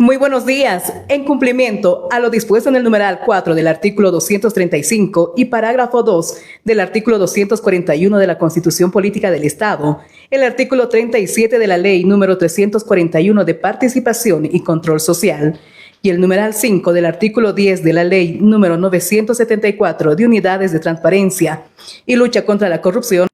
Muy buenos días. En cumplimiento a lo dispuesto en el numeral 4 del artículo 235 y parágrafo 2 del artículo 241 de la Constitución Política del Estado, el artículo 37 de la Ley número 341 de Participación y Control Social y el numeral 5 del artículo 10 de la Ley número 974 de Unidades de Transparencia y Lucha contra la Corrupción,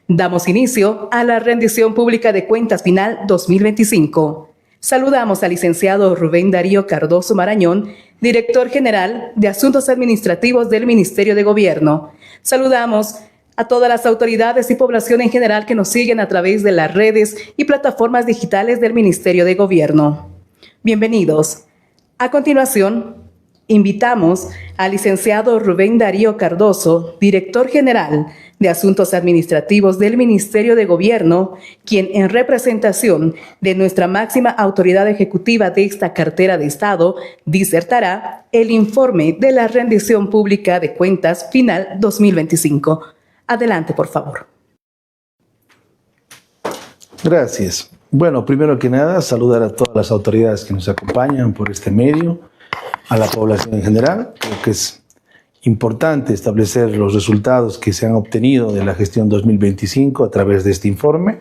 damos inicio a la rendición pública de cuentas final 2025. Saludamos al licenciado Rubén Darío Cardoso Marañón, director general de Asuntos Administrativos del Ministerio de Gobierno. Saludamos a todas las autoridades y población en general que nos siguen a través de las redes y plataformas digitales del Ministerio de Gobierno. Bienvenidos. A continuación, invitamos al licenciado Rubén Darío Cardoso, director general de Asuntos Administrativos del Ministerio de Gobierno, quien en representación de nuestra máxima autoridad ejecutiva de esta cartera de Estado, disertará el informe de la rendición pública de cuentas final 2025. Adelante, por favor. Gracias. Bueno, primero que nada, saludar a todas las autoridades que nos acompañan por este medio, a la población en general. Creo que es importante establecer los resultados que se han obtenido de la gestión 2025 a través de este informe.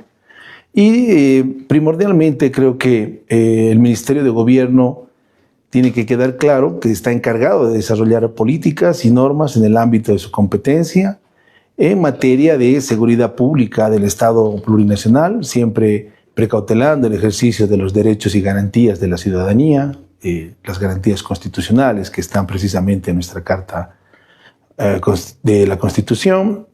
Y primordialmente creo que el Ministerio de Gobierno tiene que quedar claro que está encargado de desarrollar políticas y normas en el ámbito de su competencia en materia de seguridad pública del Estado plurinacional, siempre precautelando el ejercicio de los derechos y garantías de la ciudadanía, las garantías constitucionales que están precisamente en nuestra Carta de la Constitución,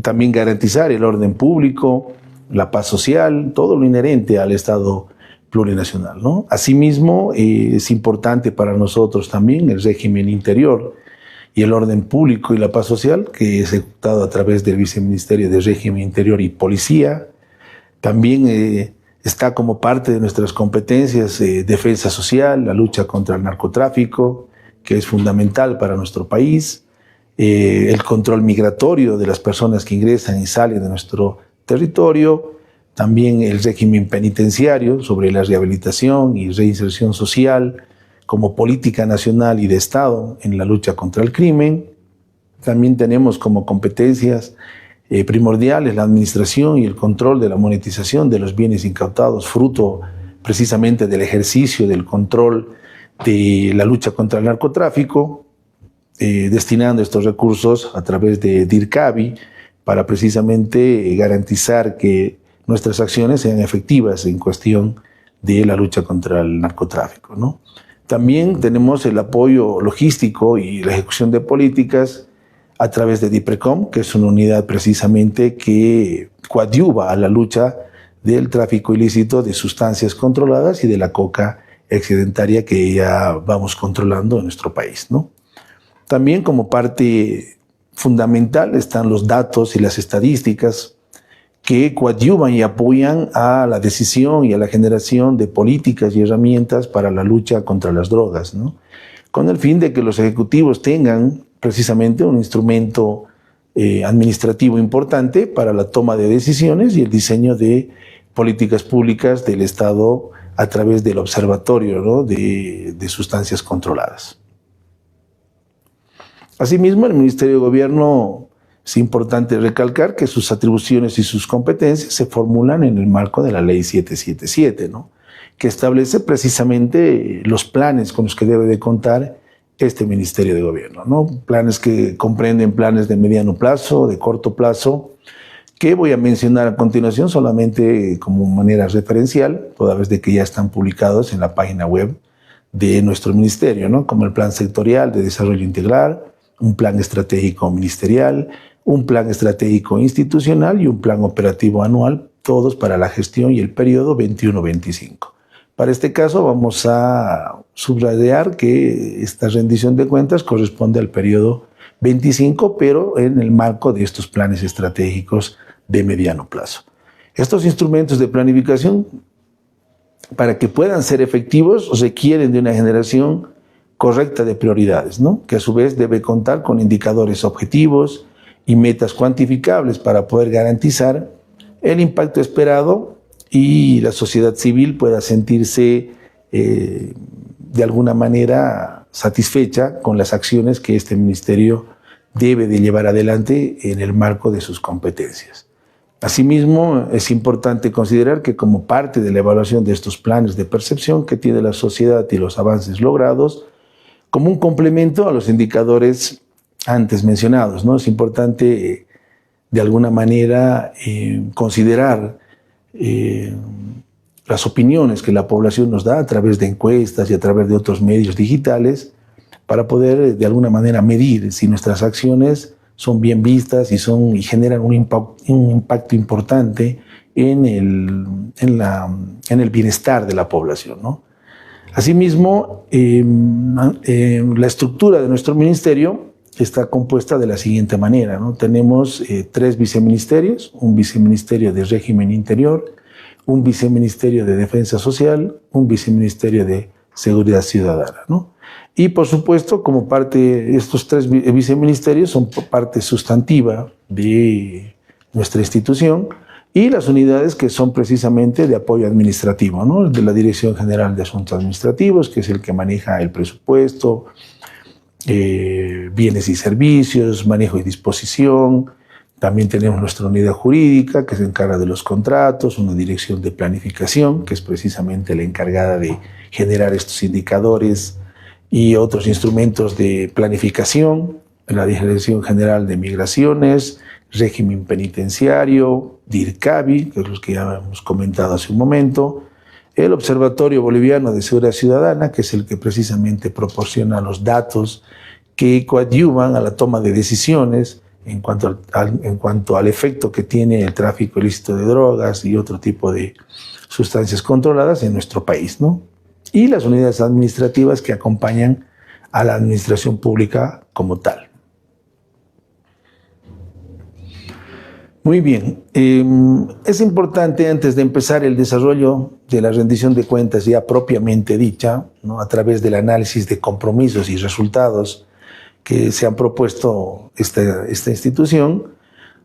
también garantizar el orden público, la paz social, todo lo inherente al Estado plurinacional, ¿no? Asimismo, es importante para nosotros también el régimen interior y el orden público y la paz social, que es ejecutado a través del Viceministerio de Régimen Interior y Policía. También está como parte de nuestras competencias defensa social, la lucha contra el narcotráfico, que es fundamental para nuestro país, el control migratorio de las personas que ingresan y salen de nuestro territorio, también el régimen penitenciario sobre la rehabilitación y reinserción social como política nacional y de Estado en la lucha contra el crimen. También tenemos como competencias primordiales la administración y el control de la monetización de los bienes incautados, fruto precisamente del ejercicio del control de la lucha contra el narcotráfico, destinando estos recursos a través de DIRCABI para precisamente garantizar que nuestras acciones sean efectivas en cuestión de la lucha contra el narcotráfico, ¿no? También tenemos el apoyo logístico y la ejecución de políticas a través de DIPRECOM, que es una unidad precisamente que coadyuva a la lucha del tráfico ilícito de sustancias controladas y de la coca excedentaria que ya vamos controlando en nuestro país, ¿no? También como parte fundamental están los datos y las estadísticas que coadyuvan y apoyan a la decisión y a la generación de políticas y herramientas para la lucha contra las drogas, ¿no? Con el fin de que los ejecutivos tengan precisamente un instrumento administrativo importante para la toma de decisiones y el diseño de políticas públicas del Estado a través del observatorio, ¿no?, de sustancias controladas. Asimismo, el Ministerio de Gobierno, es importante recalcar que sus atribuciones y sus competencias se formulan en el marco de la Ley 777, ¿no?, que establece precisamente los planes con los que debe de contar este Ministerio de Gobierno, ¿no? Planes que comprenden planes de mediano plazo, de corto plazo, que voy a mencionar a continuación solamente como manera referencial, toda vez de que ya están publicados en la página web de nuestro ministerio, ¿no?, como el Plan Sectorial de Desarrollo Integral, un Plan Estratégico Ministerial, un plan estratégico institucional y un plan operativo anual, todos para la gestión y el periodo 21-25. Para este caso vamos a subrayar que esta rendición de cuentas corresponde al periodo 25, pero en el marco de estos planes estratégicos de mediano plazo. Estos instrumentos de planificación, para que puedan ser efectivos, requieren de una generación correcta de prioridades, ¿no? Que a su vez debe contar con indicadores objetivos y metas cuantificables para poder garantizar el impacto esperado y la sociedad civil pueda sentirse de alguna manera satisfecha con las acciones que este ministerio debe de llevar adelante en el marco de sus competencias. Asimismo, es importante considerar que como parte de la evaluación de estos planes de percepción que tiene la sociedad y los avances logrados, como un complemento a los indicadores antes mencionados, ¿no? Es importante de alguna manera considerar las opiniones que la población nos da a través de encuestas y a través de otros medios digitales para poder de alguna manera medir si nuestras acciones son bien vistas y generan un impacto importante en el bienestar de la población, ¿no? Asimismo, la estructura de nuestro ministerio está compuesta de la siguiente manera, ¿no? Tenemos 3 viceministerios, un viceministerio de régimen interior, un viceministerio de defensa social, un viceministerio de seguridad ciudadana, ¿no? Y por supuesto, como parte, estos 3 viceministerios son parte sustantiva de nuestra institución y las unidades que son precisamente de apoyo administrativo, ¿no? De la Dirección General de Asuntos Administrativos, que es el que maneja el presupuesto, bienes y servicios, manejo y disposición. También tenemos nuestra unidad jurídica que se encarga de los contratos, una dirección de planificación que es precisamente la encargada de generar estos indicadores y otros instrumentos de planificación, la Dirección General de Migraciones, régimen penitenciario, DIRCABI, que es los que ya hemos comentado hace un momento, el Observatorio Boliviano de Seguridad Ciudadana, que es el que precisamente proporciona los datos que coadyuvan a la toma de decisiones en cuanto al efecto que tiene el tráfico ilícito de drogas y otro tipo de sustancias controladas en nuestro país, ¿no? Y las unidades administrativas que acompañan a la administración pública como tal. Muy bien, es importante antes de empezar el desarrollo de la rendición de cuentas ya propiamente dicha, ¿no? A través del análisis de compromisos y resultados que se han propuesto esta institución,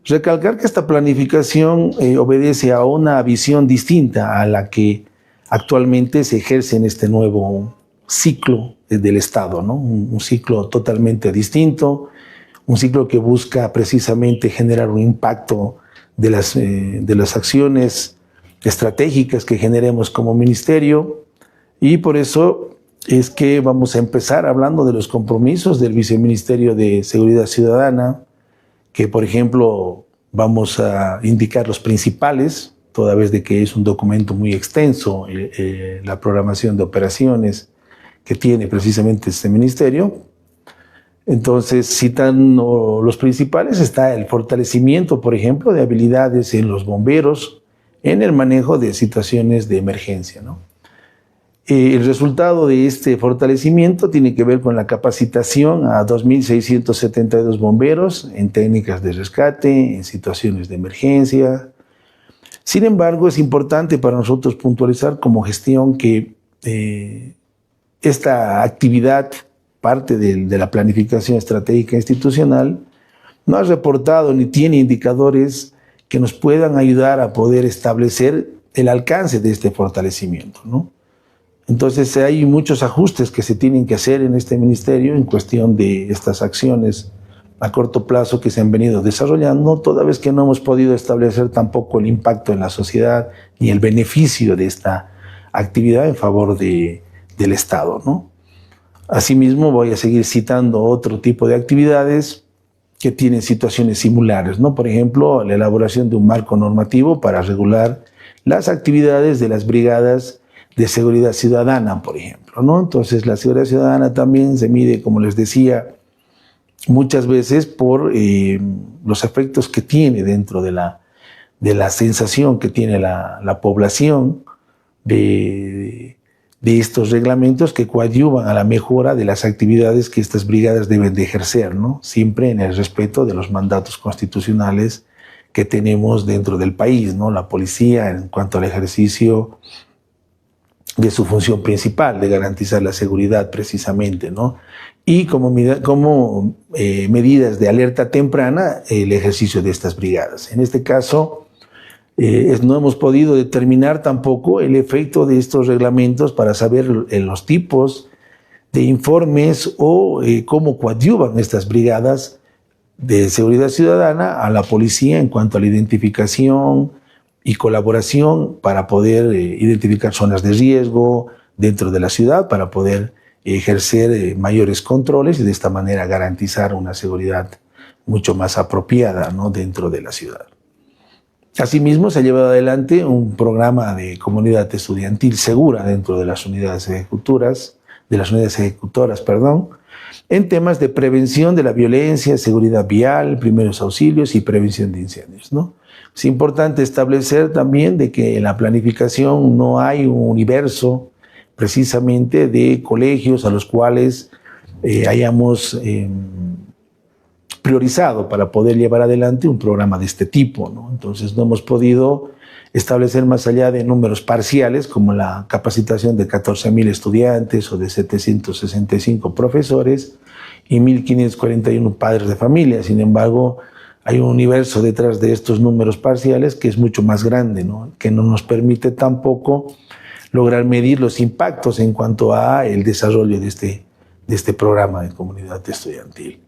recalcar que esta planificación obedece a una visión distinta a la que actualmente se ejerce en este nuevo ciclo del Estado, ¿no? Un ciclo totalmente distinto, un ciclo que busca precisamente generar un impacto de las acciones estratégicas que generemos como ministerio, y por eso es que vamos a empezar hablando de los compromisos del Viceministerio de Seguridad Ciudadana, que por ejemplo vamos a indicar los principales, toda vez de que es un documento muy extenso, la programación de operaciones que tiene precisamente este ministerio. Entonces, citando los principales, está el fortalecimiento, por ejemplo, de habilidades en los bomberos, en el manejo de situaciones de emergencia, ¿no? El resultado de este fortalecimiento tiene que ver con la capacitación a 2.672 bomberos en técnicas de rescate, en situaciones de emergencia. Sin embargo, es importante para nosotros puntualizar como gestión que esta actividad, parte de la planificación estratégica institucional, no ha reportado ni tiene indicadores que nos puedan ayudar a poder establecer el alcance de este fortalecimiento, ¿no? Entonces hay muchos ajustes que se tienen que hacer en este ministerio en cuestión de estas acciones a corto plazo que se han venido desarrollando, toda vez que no hemos podido establecer tampoco el impacto en la sociedad ni el beneficio de esta actividad en favor del Estado, ¿no? Asimismo, voy a seguir citando otro tipo de actividades que tienen situaciones similares, ¿no? Por ejemplo, la elaboración de un marco normativo para regular las actividades de las brigadas de seguridad ciudadana, por ejemplo, ¿no? Entonces, la seguridad ciudadana también se mide, como les decía, muchas veces por los efectos que tiene dentro de la sensación que tiene la población de estos reglamentos que coadyuvan a la mejora de las actividades que estas brigadas deben de ejercer, ¿no? Siempre en el respeto de los mandatos constitucionales que tenemos dentro del país, ¿no? La policía, en cuanto al ejercicio de su función principal, de garantizar la seguridad precisamente, ¿no? Y como medidas de alerta temprana, el ejercicio de estas brigadas. En este caso, no hemos podido determinar tampoco el efecto de estos reglamentos para saber los tipos de informes o cómo coadyuvan estas brigadas de seguridad ciudadana a la policía en cuanto a la identificación y colaboración para poder identificar zonas de riesgo dentro de la ciudad, para poder ejercer mayores controles y de esta manera garantizar una seguridad mucho más apropiada, ¿no?, dentro de la ciudad. Asimismo, se ha llevado adelante un programa de comunidad estudiantil segura dentro de las unidades ejecutoras, en temas de prevención de la violencia, seguridad vial, primeros auxilios y prevención de incendios, ¿no? Es importante establecer también de que en la planificación no hay un universo precisamente de colegios a los cuales hayamos priorizado para poder llevar adelante un programa de este tipo, ¿no? Entonces no hemos podido establecer más allá de números parciales como la capacitación de 14.000 estudiantes o de 765 profesores y 1.541 padres de familia. Sin embargo, hay un universo detrás de estos números parciales que es mucho más grande, ¿no?, que no nos permite tampoco lograr medir los impactos en cuanto a el desarrollo de este programa de comunidad estudiantil.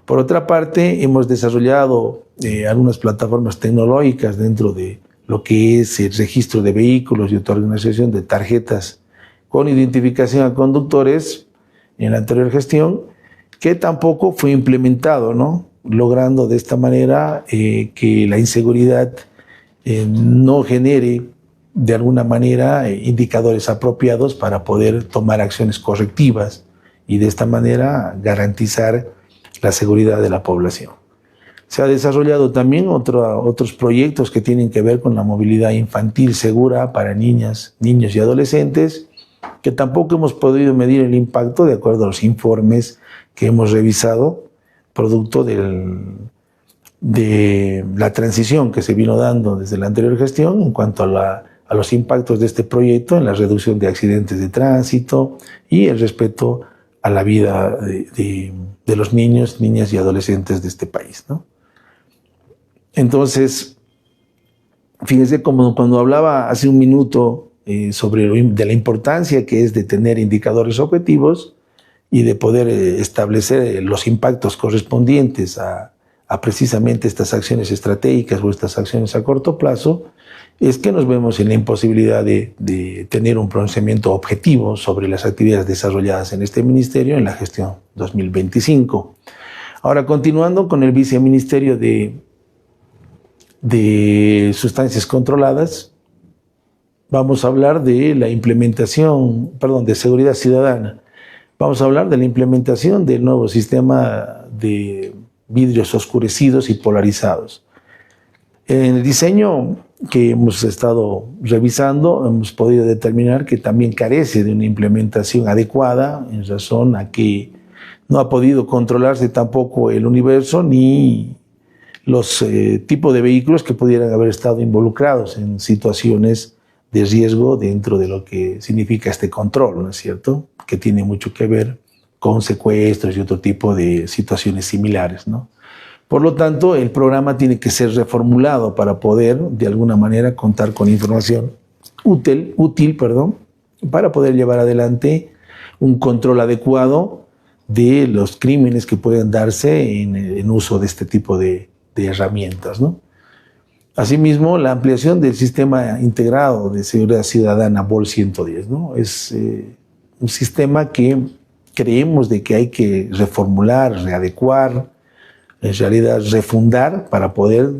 Por otra parte, hemos desarrollado algunas plataformas tecnológicas dentro de lo que es el registro de vehículos y otorgación de tarjetas con identificación a conductores en la anterior gestión, que tampoco fue implementado, ¿no?, logrando de esta manera que la inseguridad no genere de alguna manera indicadores apropiados para poder tomar acciones correctivas y de esta manera garantizar la seguridad de la población. Se ha desarrollado también otros proyectos que tienen que ver con la movilidad infantil segura para niñas, niños y adolescentes, que tampoco hemos podido medir el impacto de acuerdo a los informes que hemos revisado, producto de la transición que se vino dando desde la anterior gestión en cuanto a los impactos de este proyecto en la reducción de accidentes de tránsito y el respeto a la vida de los niños, niñas y adolescentes de este país, ¿no? Entonces, fíjense como cuando hablaba hace un minuto de la importancia que es de tener indicadores objetivos y de poder establecer los impactos correspondientes a precisamente estas acciones estratégicas o estas acciones a corto plazo, es que nos vemos en la imposibilidad de tener un pronunciamiento objetivo sobre las actividades desarrolladas en este ministerio en la gestión 2025. Ahora, continuando con el viceministerio de sustancias controladas, vamos a hablar de la implementación, de seguridad ciudadana. Vamos a hablar de la implementación del nuevo sistema de vidrios oscurecidos y polarizados. En el diseño que hemos estado revisando, hemos podido determinar que también carece de una implementación adecuada en razón a que no ha podido controlarse tampoco el universo ni los tipos de vehículos que pudieran haber estado involucrados en situaciones de riesgo dentro de lo que significa este control, ¿no es cierto?, que tiene mucho que ver con secuestros y otro tipo de situaciones similares, ¿no? Por lo tanto, el programa tiene que ser reformulado para poder, de alguna manera, contar con información útil, para poder llevar adelante un control adecuado de los crímenes que pueden darse en uso de este tipo de herramientas, ¿no? Asimismo, la ampliación del sistema integrado de seguridad ciudadana BOL 110, ¿no? Es un sistema que creemos de que hay que reformular, readecuar, en realidad refundar para poder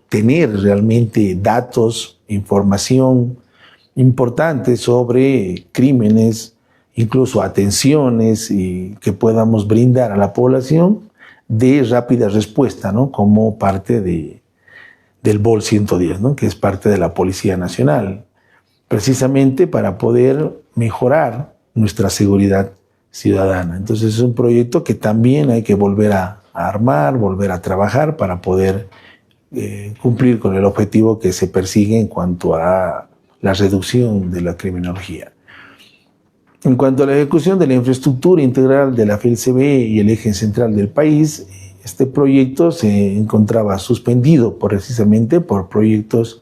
tener realmente datos, información importante sobre crímenes, incluso atenciones y que podamos brindar a la población de rápida respuesta, ¿no? Como parte del BOL 110, ¿no? Que es parte de la Policía Nacional, precisamente para poder mejorar nuestra seguridad ciudadana. Entonces es un proyecto que también hay que volver a armar, volver a trabajar para poder cumplir con el objetivo que se persigue en cuanto a la reducción de la criminología. En cuanto a la ejecución de la infraestructura integral de la FELCB y el eje central del país, este proyecto se encontraba suspendido precisamente por proyectos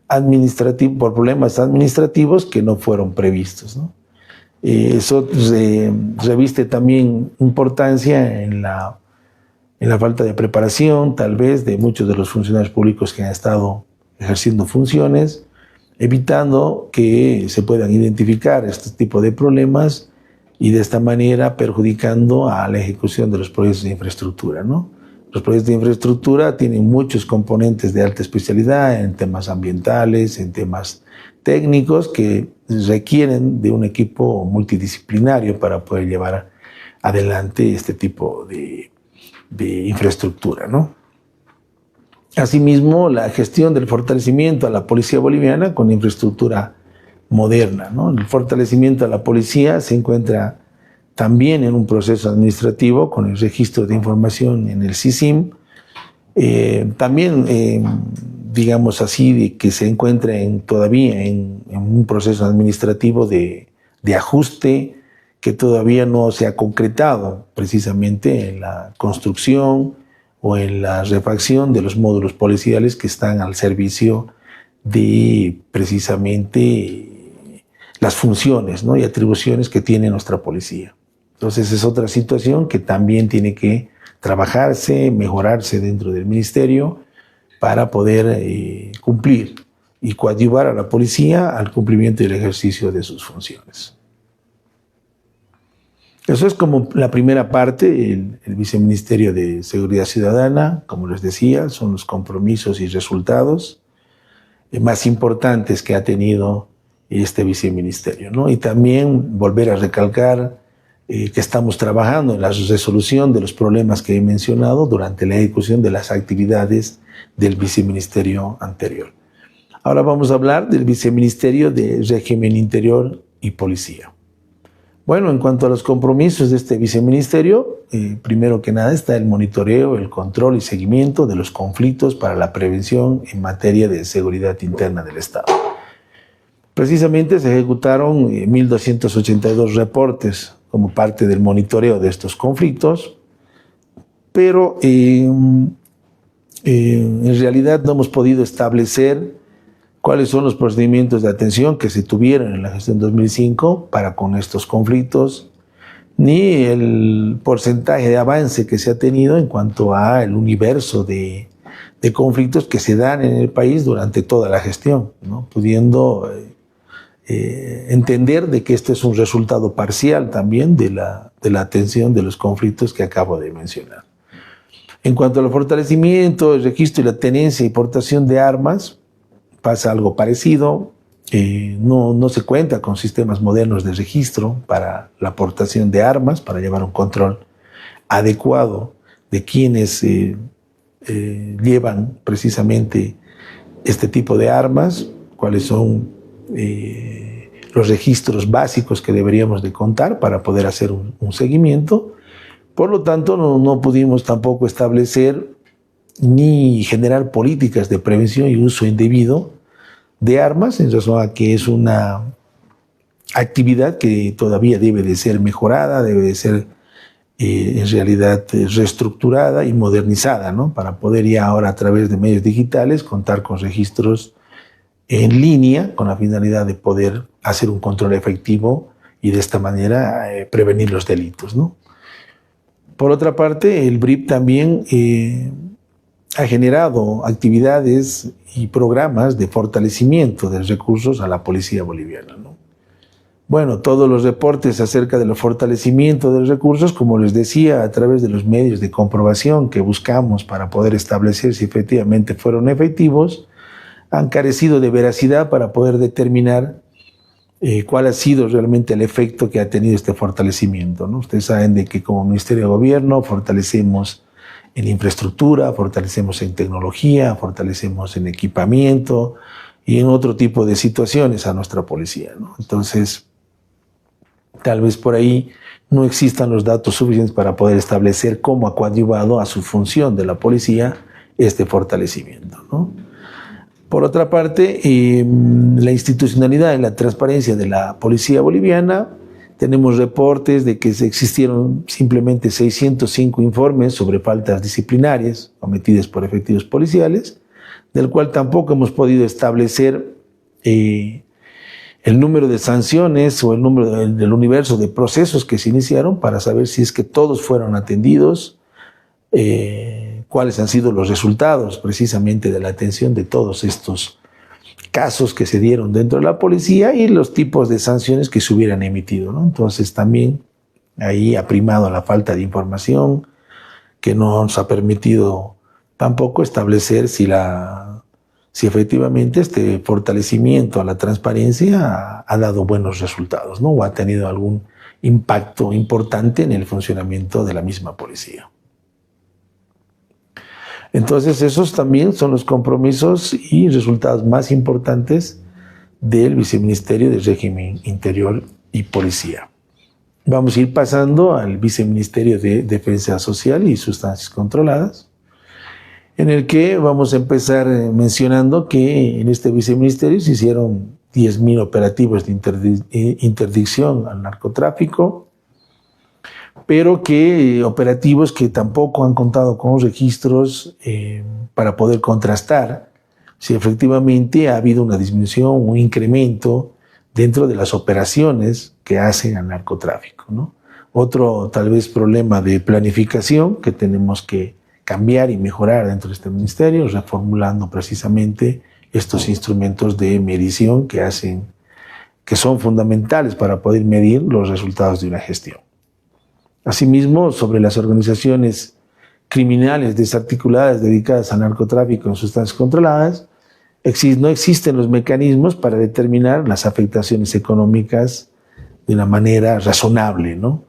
administrativos, por problemas administrativos que no fueron previstos, ¿no? Eso reviste también importancia en la falta de preparación, tal vez, de muchos de los funcionarios públicos que han estado ejerciendo funciones, evitando que se puedan identificar este tipo de problemas y de esta manera perjudicando a la ejecución de los proyectos de infraestructura, ¿no? Los proyectos de infraestructura tienen muchos componentes de alta especialidad en temas ambientales, en temas técnicos que requieren de un equipo multidisciplinario para poder llevar adelante este tipo de infraestructura, ¿no? Asimismo, la gestión del fortalecimiento a la policía boliviana con infraestructura moderna, ¿no? El fortalecimiento a la policía se encuentra también en un proceso administrativo con el registro de información en el SISIM. También, digamos así, de que se encuentra todavía en un proceso administrativo de ajuste que todavía no se ha concretado precisamente en la construcción o en la refacción de los módulos policiales que están al servicio de precisamente las funciones, ¿no? Y atribuciones que tiene nuestra policía. Entonces es otra situación que también tiene que trabajarse, mejorarse dentro del ministerio para poder cumplir y coadyuvar a la policía al cumplimiento y el ejercicio de sus funciones. Eso es como la primera parte, el Viceministerio de Seguridad Ciudadana, como les decía, son los compromisos y resultados más importantes que ha tenido este viceministerio, ¿no? Y también volver a recalcar que estamos trabajando en la resolución de los problemas que he mencionado durante la ejecución de las actividades del viceministerio anterior. Ahora vamos a hablar del Viceministerio de Régimen Interior y Policía. Bueno, en cuanto a los compromisos de este viceministerio, primero que nada está el monitoreo, el control y seguimiento de los conflictos para la prevención en materia de seguridad interna del Estado. Precisamente se ejecutaron 1.282 reportes como parte del monitoreo de estos conflictos, pero en realidad no hemos podido establecer cuáles son los procedimientos de atención que se tuvieron en la gestión 2005 para con estos conflictos, ni el porcentaje de avance que se ha tenido en cuanto al universo de conflictos que se dan en el país durante toda la gestión, ¿no? Pudiendo entender de que este es un resultado parcial también de la atención de los conflictos que acabo de mencionar. En cuanto al fortalecimiento, el registro y la tenencia y portación de armas, pasa algo parecido. No se cuenta con sistemas modernos de registro para la aportación de armas, para llevar un control adecuado de quienes llevan precisamente este tipo de armas, cuáles son los registros básicos que deberíamos de contar para poder hacer un seguimiento. Por lo tanto, no pudimos tampoco establecer ni generar políticas de prevención y uso indebido de armas, en razón a que es una actividad que todavía debe de ser mejorada, debe de ser en realidad reestructurada y modernizada, ¿no? Para poder ya ahora a través de medios digitales contar con registros en línea con la finalidad de poder hacer un control efectivo y de esta manera prevenir los delitos, ¿no? Por otra parte, el BRIP también ha generado actividades y programas de fortalecimiento de recursos a la policía boliviana, ¿no? Bueno, todos los reportes acerca del fortalecimiento de recursos, como les decía, a través de los medios de comprobación que buscamos para poder establecer si efectivamente fueron efectivos, han carecido de veracidad para poder determinar cuál ha sido realmente el efecto que ha tenido este fortalecimiento, ¿no? Ustedes saben de que como Ministerio de Gobierno fortalecemos en infraestructura, fortalecemos en tecnología, fortalecemos en equipamiento y en otro tipo de situaciones a nuestra policía, ¿no? Entonces, tal vez por ahí no existan los datos suficientes para poder establecer cómo ha coadyuvado a su función de la policía este fortalecimiento, ¿no? Por otra parte, la institucionalidad y la transparencia de la policía boliviana, tenemos reportes de que existieron simplemente 605 informes sobre faltas disciplinarias cometidas por efectivos policiales, del cual tampoco hemos podido establecer el número de sanciones o el número del universo de procesos que se iniciaron para saber si es que todos fueron atendidos, cuáles han sido los resultados precisamente de la atención de todos estos casos que se dieron dentro de la policía y los tipos de sanciones que se hubieran emitido, ¿no? Entonces también ahí ha primado la falta de información, que no nos ha permitido tampoco establecer si efectivamente este fortalecimiento a la transparencia ha dado buenos resultados, ¿no? O ha tenido algún impacto importante en el funcionamiento de la misma policía. Entonces, esos también son los compromisos y resultados más importantes del Viceministerio de Régimen Interior y Policía. Vamos a ir pasando al Viceministerio de Defensa Social y Sustancias Controladas, en el que vamos a empezar mencionando que en este viceministerio se hicieron 10.000 operativos de interdicción al narcotráfico, pero que operativos que tampoco han contado con registros para poder contrastar si efectivamente ha habido una disminución o un incremento dentro de las operaciones que hacen al narcotráfico, ¿no? Otro tal vez problema de planificación que tenemos que cambiar y mejorar dentro de este ministerio, reformulando precisamente estos instrumentos de medición que son fundamentales para poder medir los resultados de una gestión. Asimismo, sobre las organizaciones criminales desarticuladas dedicadas al narcotráfico en sustancias controladas, no existen los mecanismos para determinar las afectaciones económicas de una manera razonable, ¿no?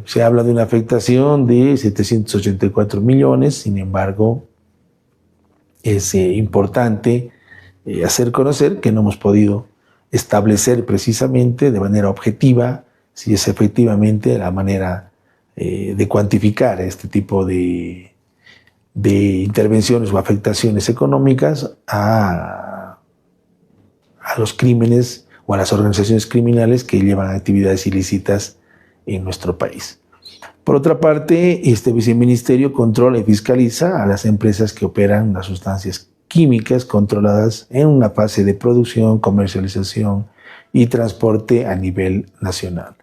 Se habla de una afectación de 784 millones, sin embargo, es importante hacer conocer que no hemos podido establecer precisamente de manera objetiva si es efectivamente la manera de cuantificar este tipo de intervenciones o afectaciones económicas a los crímenes o a las organizaciones criminales que llevan actividades ilícitas en nuestro país. Por otra parte, este viceministerio controla y fiscaliza a las empresas que operan las sustancias químicas controladas en una fase de producción, comercialización y transporte a nivel nacional.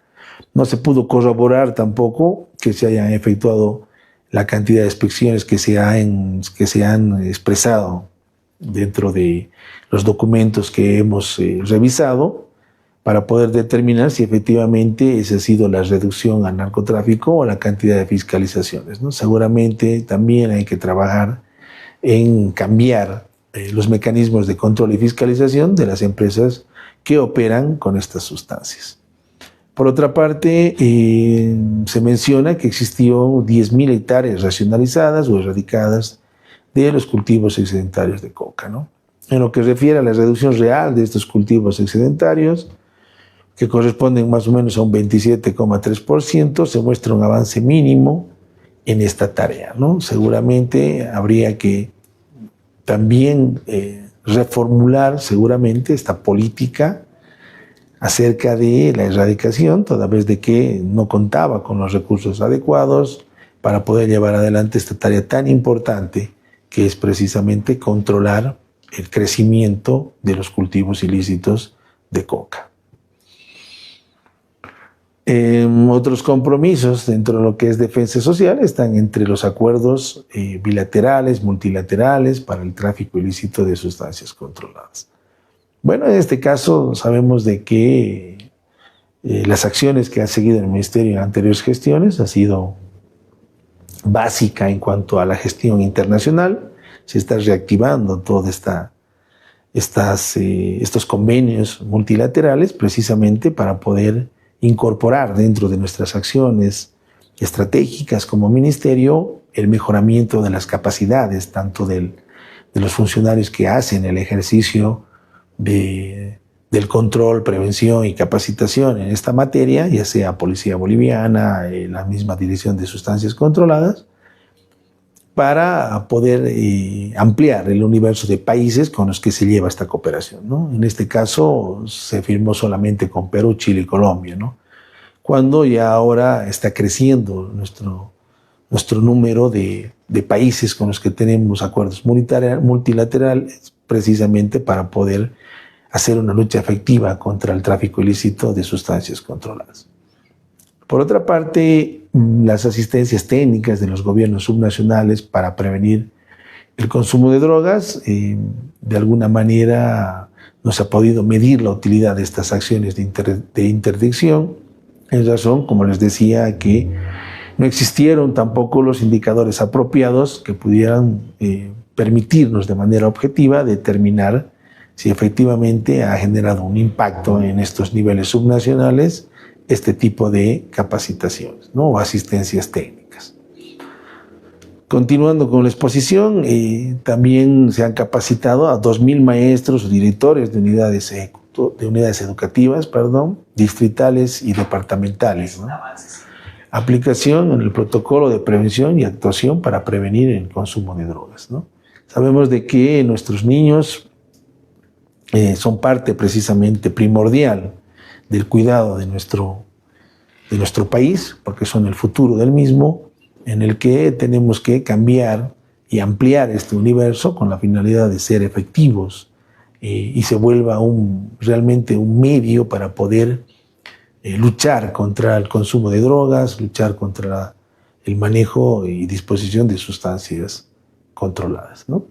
No se pudo corroborar tampoco que se hayan efectuado la cantidad de inspecciones que se han expresado dentro de los documentos que hemos revisado para poder determinar si efectivamente esa ha sido la reducción al narcotráfico o la cantidad de fiscalizaciones, ¿no? Seguramente también hay que trabajar en cambiar los mecanismos de control y fiscalización de las empresas que operan con estas sustancias. Por otra parte, se menciona que existió 10.000 hectáreas racionalizadas o erradicadas de los cultivos excedentarios de coca, ¿no? En lo que refiere a la reducción real de estos cultivos excedentarios, que corresponden más o menos a un 27,3%, se muestra un avance mínimo en esta tarea, ¿no? Seguramente habría que también reformular seguramente esta política acerca de la erradicación, toda vez de que no contaba con los recursos adecuados para poder llevar adelante esta tarea tan importante que es precisamente controlar el crecimiento de los cultivos ilícitos de coca. Otros compromisos dentro de lo que es defensa social están entre los acuerdos bilaterales, multilaterales para el tráfico ilícito de sustancias controladas. Bueno, en este caso sabemos de que las acciones que ha seguido el Ministerio en anteriores gestiones ha sido básica en cuanto a la gestión internacional. Se está reactivando todos estos convenios multilaterales precisamente para poder incorporar dentro de nuestras acciones estratégicas como ministerio el mejoramiento de las capacidades, tanto de los funcionarios que hacen el ejercicio del control, prevención y capacitación en esta materia, ya sea Policía Boliviana, la misma Dirección de Sustancias Controladas, para poder ampliar el universo de países con los que se lleva esta cooperación, ¿no? En este caso se firmó solamente con Perú, Chile y Colombia, ¿no? Cuando ya ahora está creciendo nuestro número de países con los que tenemos acuerdos multilaterales, precisamente para poder hacer una lucha efectiva contra el tráfico ilícito de sustancias controladas. Por otra parte, las asistencias técnicas de los gobiernos subnacionales para prevenir el consumo de drogas, de alguna manera no se ha podido medir la utilidad de estas acciones de interdicción, en razón, como les decía, que no existieron tampoco los indicadores apropiados que pudieran permitirnos de manera objetiva determinar si efectivamente ha generado un impacto en estos niveles subnacionales este tipo de capacitaciones, ¿no? O asistencias técnicas. Continuando con la exposición, también se han capacitado a 2.000 maestros o directores de unidades educativas, distritales y departamentales, ¿no? Aplicación en el protocolo de prevención y actuación para prevenir el consumo de drogas, ¿no? Sabemos de que nuestros niños son parte precisamente primordial del cuidado de nuestro país, porque son el futuro del mismo, en el que tenemos que cambiar y ampliar este universo con la finalidad de ser efectivos y se vuelva realmente un medio para poder luchar contra el consumo de drogas, luchar contra el manejo y disposición de sustancias controladas, ¿no?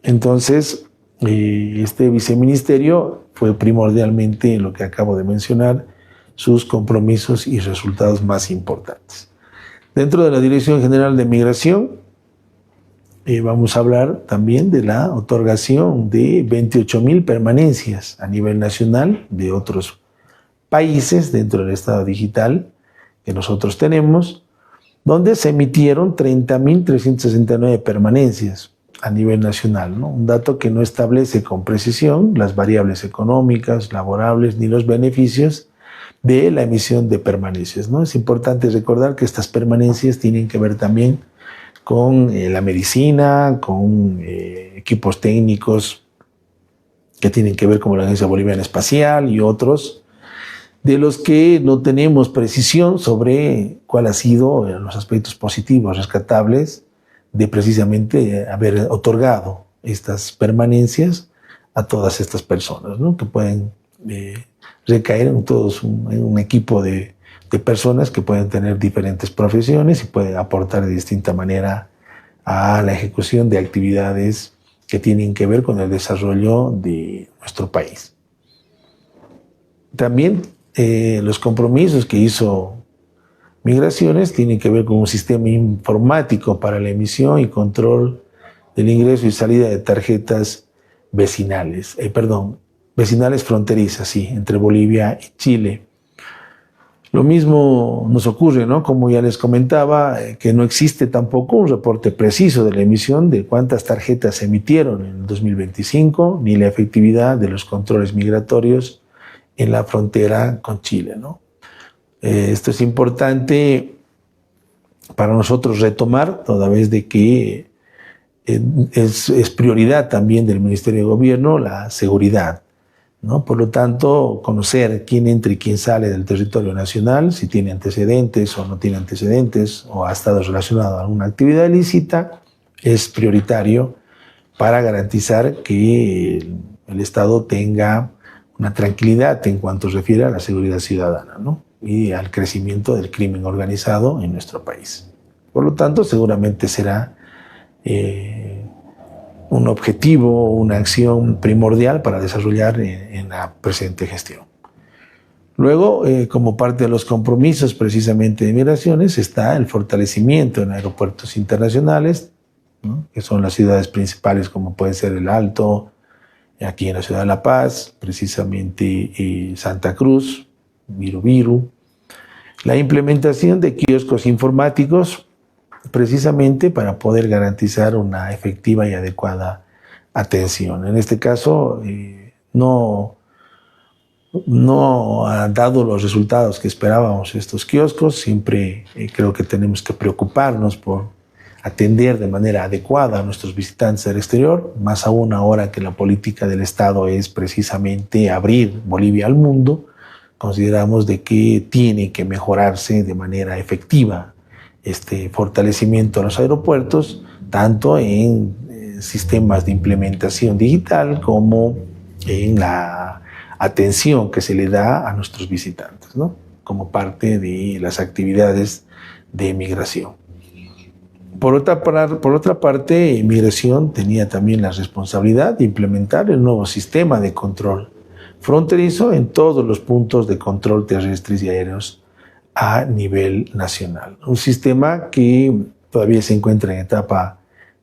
Entonces, este viceministerio fue primordialmente lo que acabo de mencionar, sus compromisos y resultados más importantes. Dentro de la Dirección General de Migración, vamos a hablar también de la otorgación de 28.000 permanencias a nivel nacional de otros países dentro del Estado digital que nosotros tenemos, donde se emitieron 30.369 permanencias a nivel nacional, ¿no? Un dato que no establece con precisión las variables económicas, laborables, ni los beneficios de la emisión de permanencias, ¿no? Es importante recordar que estas permanencias tienen que ver también con la medicina, con equipos técnicos que tienen que ver con la Agencia Boliviana Espacial y otros, de los que no tenemos precisión sobre cuál ha sido los aspectos positivos, rescatables, de precisamente haber otorgado estas permanencias a todas estas personas, ¿no? Que pueden recaer en un equipo de personas que pueden tener diferentes profesiones y pueden aportar de distinta manera a la ejecución de actividades que tienen que ver con el desarrollo de nuestro país. También los compromisos que hizo Migraciones tienen que ver con un sistema informático para la emisión y control del ingreso y salida de tarjetas vecinales fronterizas, sí, entre Bolivia y Chile. Lo mismo nos ocurre, ¿no? Como ya les comentaba, que no existe tampoco un reporte preciso de la emisión de cuántas tarjetas se emitieron en el 2025, ni la efectividad de los controles migratorios en la frontera con Chile, ¿no? Esto es importante para nosotros retomar, toda vez de que es prioridad también del Ministerio de Gobierno la seguridad, ¿no? Por lo tanto, conocer quién entra y quién sale del territorio nacional, si tiene antecedentes o no tiene antecedentes o ha estado relacionado a alguna actividad ilícita, es prioritario para garantizar que el Estado tenga una tranquilidad en cuanto se refiere a la seguridad ciudadana, ¿no? Y al crecimiento del crimen organizado en nuestro país. Por lo tanto, seguramente será un objetivo, una acción primordial para desarrollar en la presente gestión. Luego, como parte de los compromisos precisamente de migraciones, está el fortalecimiento en aeropuertos internacionales, ¿no? Que son las ciudades principales como puede ser El Alto, aquí en la ciudad de La Paz, precisamente Santa Cruz, Viru. La implementación de kioscos informáticos precisamente para poder garantizar una efectiva y adecuada atención. En este caso, no ha dado los resultados que esperábamos estos kioscos. Siempre creo que tenemos que preocuparnos por atender de manera adecuada a nuestros visitantes del exterior, más aún ahora que la política del Estado es precisamente abrir Bolivia al mundo. Consideramos de que tiene que mejorarse de manera efectiva este fortalecimiento de los aeropuertos, tanto en sistemas de implementación digital como en la atención que se le da a nuestros visitantes, ¿no? Como parte de las actividades de migración. Por otra parte, Migración tenía también la responsabilidad de implementar el nuevo sistema de control fronterizo en todos los puntos de control terrestres y aéreos a nivel nacional. Un sistema que todavía se encuentra en etapa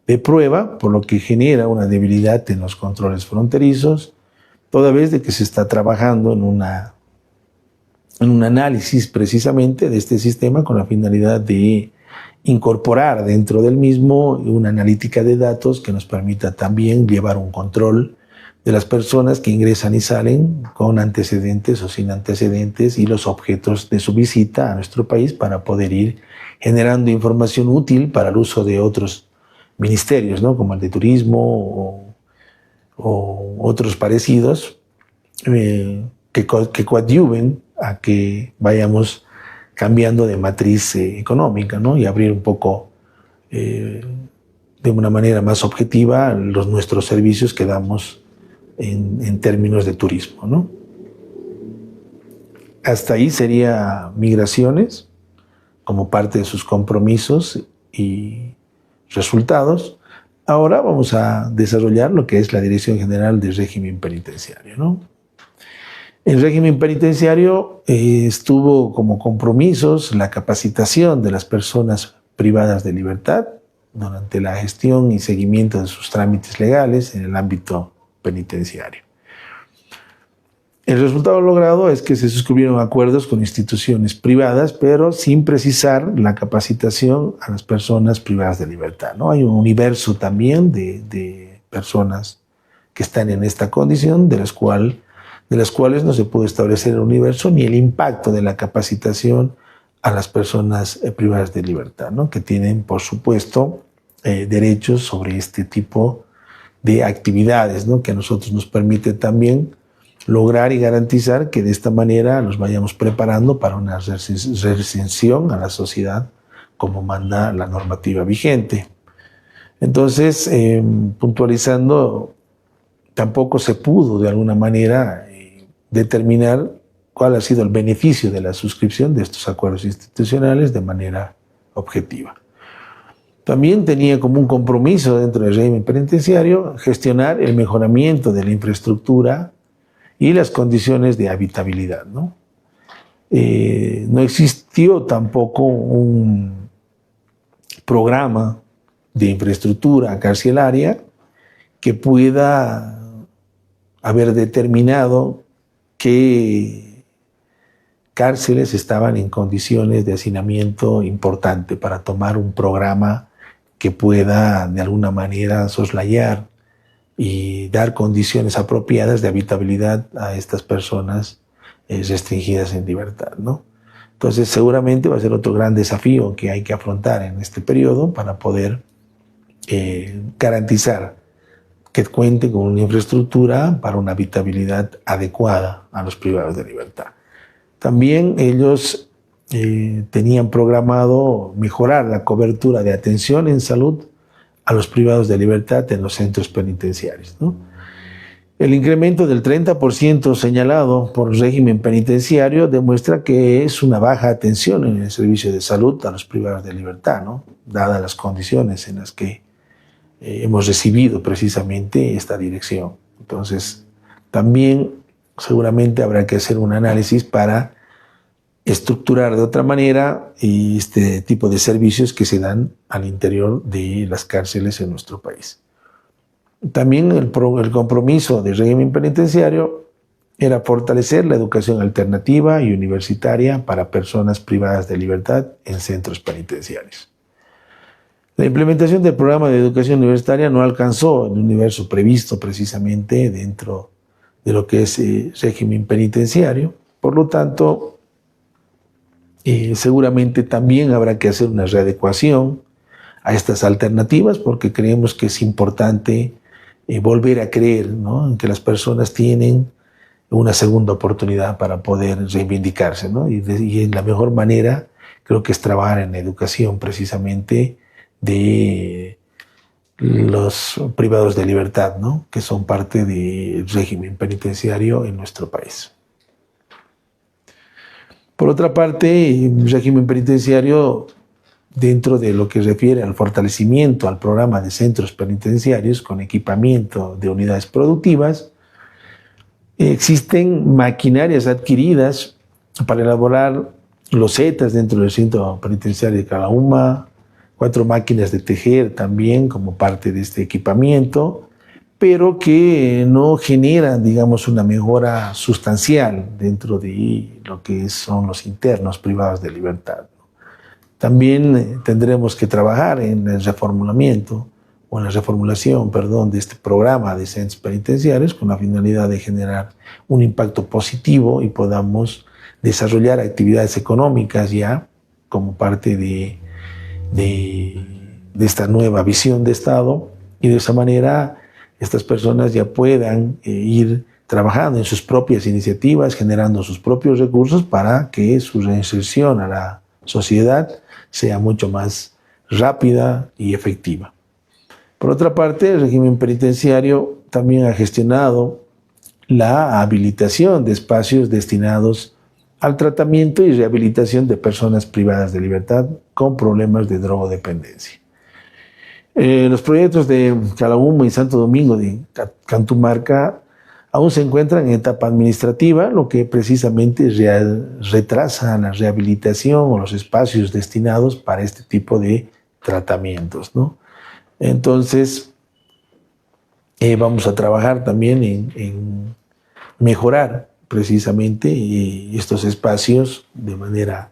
de prueba, por lo que genera una debilidad en los controles fronterizos, toda vez de que se está trabajando en un análisis precisamente de este sistema con la finalidad de incorporar dentro del mismo una analítica de datos que nos permita también llevar un control de las personas que ingresan y salen con antecedentes o sin antecedentes y los objetos de su visita a nuestro país para poder ir generando información útil para el uso de otros ministerios, ¿no? Como el de turismo o otros parecidos que coadyuven a que vayamos cambiando de matriz económica, ¿no? Y abrir un poco de una manera más objetiva nuestros servicios que damos en términos de turismo, ¿no? Hasta ahí sería Migraciones como parte de sus compromisos y resultados. Ahora vamos a desarrollar lo que es la Dirección General del Régimen Penitenciario, ¿no? El régimen penitenciario estuvo como compromisos la capacitación de las personas privadas de libertad durante la gestión y seguimiento de sus trámites legales en el ámbito penitenciario. El resultado logrado es que se suscribieron acuerdos con instituciones privadas, pero sin precisar la capacitación a las personas privadas de libertad, ¿no? Hay un universo también de personas que están en esta condición, de las cuales no se puede establecer el universo ni el impacto de la capacitación a las personas privadas de libertad, ¿no? Que tienen, por supuesto, derechos sobre este tipo de actividades, ¿no? Que a nosotros nos permite también lograr y garantizar que de esta manera nos vayamos preparando para una reinserción a la sociedad como manda la normativa vigente. Entonces, puntualizando, tampoco se pudo de alguna manera determinar cuál ha sido el beneficio de la suscripción de estos acuerdos institucionales de manera objetiva. También tenía como un compromiso dentro del régimen penitenciario gestionar el mejoramiento de la infraestructura y las condiciones de habitabilidad, ¿no? No existió tampoco un programa de infraestructura carcelaria que pueda haber determinado qué cárceles estaban en condiciones de hacinamiento importante para tomar un programa que pueda de alguna manera soslayar y dar condiciones apropiadas de habitabilidad a estas personas restringidas en libertad, ¿no? Entonces seguramente va a ser otro gran desafío que hay que afrontar en este periodo para poder garantizar que cuente con una infraestructura para una habitabilidad adecuada a los privados de libertad. También ellos tenían programado mejorar la cobertura de atención en salud a los privados de libertad en los centros penitenciarios, ¿no? El incremento del 30% señalado por el régimen penitenciario demuestra que es una baja atención en el servicio de salud a los privados de libertad, ¿no? Dadas las condiciones en las que hemos recibido precisamente esta dirección. Entonces, también seguramente habrá que hacer un análisis para estructurar de otra manera este tipo de servicios que se dan al interior de las cárceles en nuestro país. También el compromiso del régimen penitenciario era fortalecer la educación alternativa y universitaria para personas privadas de libertad en centros penitenciarios. La implementación del programa de educación universitaria no alcanzó el universo previsto precisamente dentro de lo que es régimen penitenciario. Por lo tanto, seguramente también habrá que hacer una readecuación a estas alternativas, porque creemos que es importante volver a creer, ¿no?, en que las personas tienen una segunda oportunidad para poder reivindicarse, ¿no? Y la mejor manera creo que es trabajar en la educación precisamente de los privados de libertad, ¿no?, que son parte del régimen penitenciario en nuestro país. Por otra parte, el régimen penitenciario, dentro de lo que refiere al fortalecimiento al programa de centros penitenciarios con equipamiento de unidades productivas, existen maquinarias adquiridas para elaborar losetas dentro del centro penitenciario de Calauma, 4 máquinas de tejer también como parte de este equipamiento, pero que no generan, digamos, una mejora sustancial dentro de lo que son los internos privados de libertad. También tendremos que trabajar en el reformulamiento o en la reformulación, de este programa de centros penitenciarios con la finalidad de generar un impacto positivo y podamos desarrollar actividades económicas ya como parte de esta nueva visión de Estado, y de esa manera estas personas ya puedan ir trabajando en sus propias iniciativas, generando sus propios recursos para que su reinserción a la sociedad sea mucho más rápida y efectiva. Por otra parte, el régimen penitenciario también ha gestionado la habilitación de espacios destinados al tratamiento y rehabilitación de personas privadas de libertad con problemas de drogodependencia. Los proyectos de Calauma y Santo Domingo de Cantumarca aún se encuentran en etapa administrativa, lo que precisamente retrasa la rehabilitación o los espacios destinados para este tipo de tratamientos, ¿no? Entonces, vamos a trabajar también en mejorar precisamente estos espacios de manera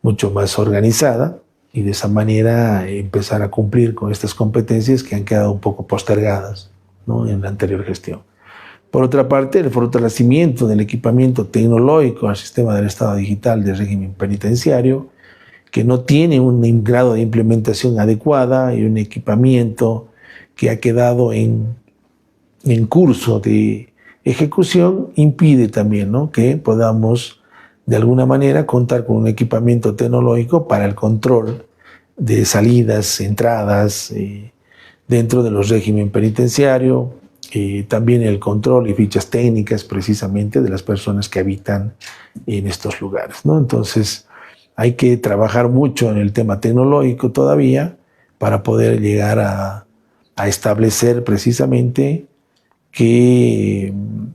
mucho más organizada y de esa manera empezar a cumplir con estas competencias que han quedado un poco postergadas, ¿no?, en la anterior gestión. Por otra parte, el fortalecimiento del equipamiento tecnológico al sistema del Estado digital del régimen penitenciario, que no tiene un grado de implementación adecuada y un equipamiento que ha quedado en curso de ejecución, impide también, ¿no?, que podamos de alguna manera contar con un equipamiento tecnológico para el control de salidas, entradas dentro de los régimen penitenciario, también el control y fichas técnicas precisamente de las personas que habitan en estos lugares, ¿no? Entonces, hay que trabajar mucho en el tema tecnológico todavía para poder llegar a establecer precisamente que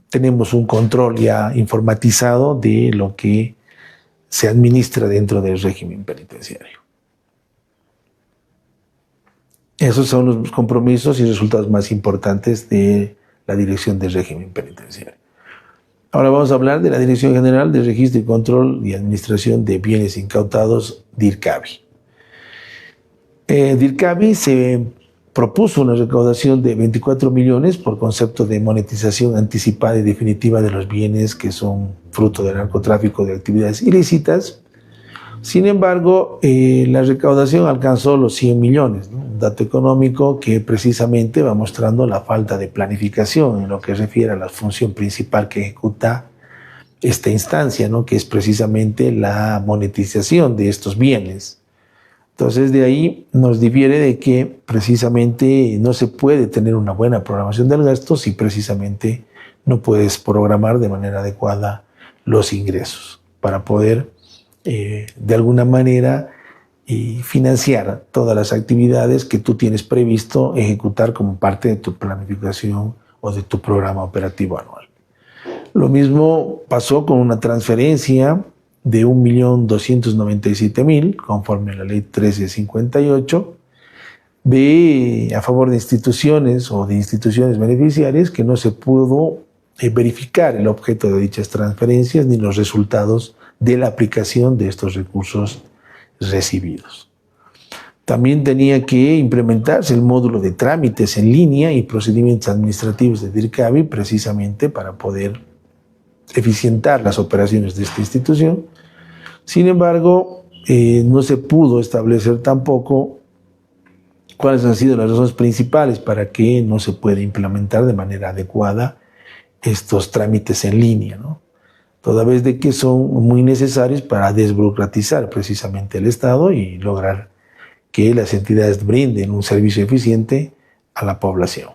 tenemos un control ya informatizado de lo que se administra dentro del régimen penitenciario. Esos son los compromisos y resultados más importantes de la Dirección del Régimen Penitenciario. Ahora vamos a hablar de la Dirección General de Registro y Control y Administración de Bienes Incautados, DIRCABI. DIRCABI se propuso una recaudación de 24 millones por concepto de monetización anticipada y definitiva de los bienes que son fruto del narcotráfico de actividades ilícitas. Sin embargo, la recaudación alcanzó los 100 millones, ¿no?, un dato económico que precisamente va mostrando la falta de planificación en lo que refiere a la función principal que ejecuta esta instancia, ¿no?, que es precisamente la monetización de estos bienes. Entonces, de ahí nos difiere de que precisamente no se puede tener una buena programación del gasto si precisamente no puedes programar de manera adecuada los ingresos para poder de alguna manera financiar todas las actividades que tú tienes previsto ejecutar como parte de tu planificación o de tu programa operativo anual. Lo mismo pasó con una transferencia de 1.297.000, conforme a la ley 1358, a favor de instituciones o de instituciones beneficiarias que no se pudo verificar el objeto de dichas transferencias ni los resultados de la aplicación de estos recursos recibidos. También tenía que implementarse el módulo de trámites en línea y procedimientos administrativos de DIRCABI, precisamente para poder eficientar las operaciones de esta institución. Sin embargo, no se pudo establecer tampoco cuáles han sido las razones principales para que no se pueda implementar de manera adecuada estos trámites en línea, ¿no? Toda vez de que son muy necesarios para desburocratizar precisamente el Estado y lograr que las entidades brinden un servicio eficiente a la población.